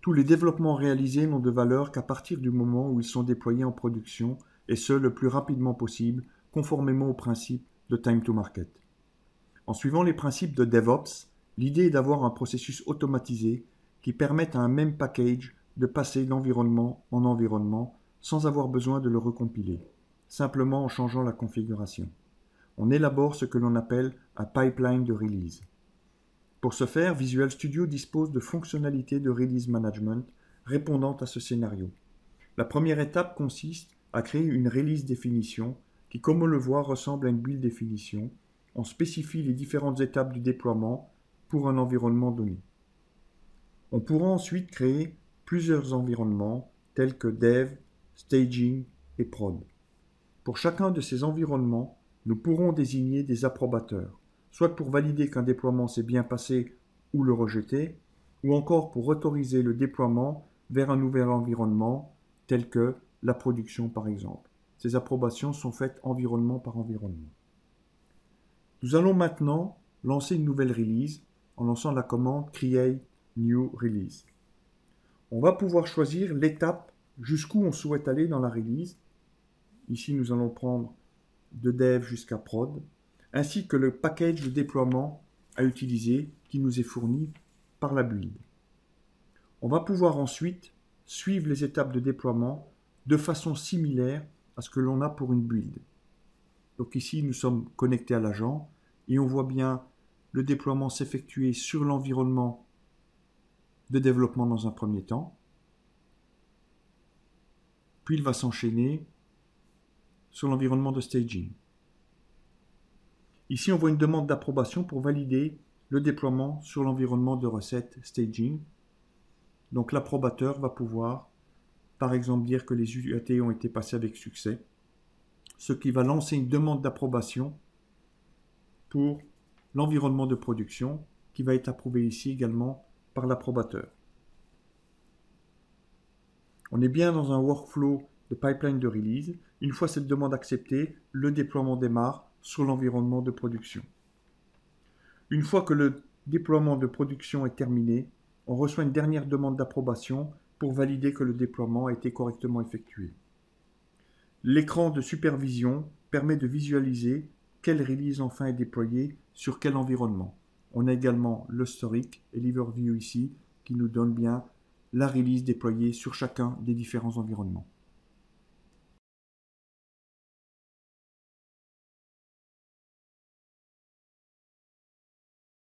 Tous les développements réalisés n'ont de valeur qu'à partir du moment où ils sont déployés en production, et ce le plus rapidement possible, conformément au principe de time to market. En suivant les principes de DevOps, l'idée est d'avoir un processus automatisé qui permette à un même package de passer d'environnement en environnement sans avoir besoin de le recompiler, simplement en changeant la configuration. On élabore ce que l'on appelle un pipeline de release. Pour ce faire, Visual Studio dispose de fonctionnalités de release management répondant à ce scénario. La première étape consiste à créer une release définition qui, comme on le voit, ressemble à une build définition. On spécifie les différentes étapes du déploiement pour un environnement donné. On pourra ensuite créer plusieurs environnements tels que Dev, Staging et Prod. Pour chacun de ces environnements, nous pourrons désigner des approbateurs, soit pour valider qu'un déploiement s'est bien passé ou le rejeter, ou encore pour autoriser le déploiement vers un nouvel environnement, tel que la production par exemple. Ces approbations sont faites environnement par environnement. Nous allons maintenant lancer une nouvelle release en lançant la commande Create New Release. On va pouvoir choisir l'étape jusqu'où on souhaite aller dans la release. Ici, nous allons prendre de dev jusqu'à prod, ainsi que le package de déploiement à utiliser qui nous est fourni par la build. On va pouvoir ensuite suivre les étapes de déploiement de façon similaire à ce que l'on a pour une build. Donc ici, nous sommes connectés à l'agent et on voit bien le déploiement s'effectuer sur l'environnement de développement dans un premier temps. Puis il va s'enchaîner sur l'environnement de staging. Ici, on voit une demande d'approbation pour valider le déploiement sur l'environnement de recette staging. Donc l'approbateur va pouvoir, par exemple, dire que les UAT ont été passés avec succès, ce qui va lancer une demande d'approbation pour l'environnement de production qui va être approuvé ici également par l'approbateur. On est bien dans un workflow de pipeline de release. Une fois cette demande acceptée, le déploiement démarre sur l'environnement de production. Une fois que le déploiement de production est terminé, on reçoit une dernière demande d'approbation pour valider que le déploiement a été correctement effectué. L'écran de supervision permet de visualiser quelle release enfin est déployée sur quel environnement. On a également le historique et l'overview ici qui nous donne bien la release déployée sur chacun des différents environnements.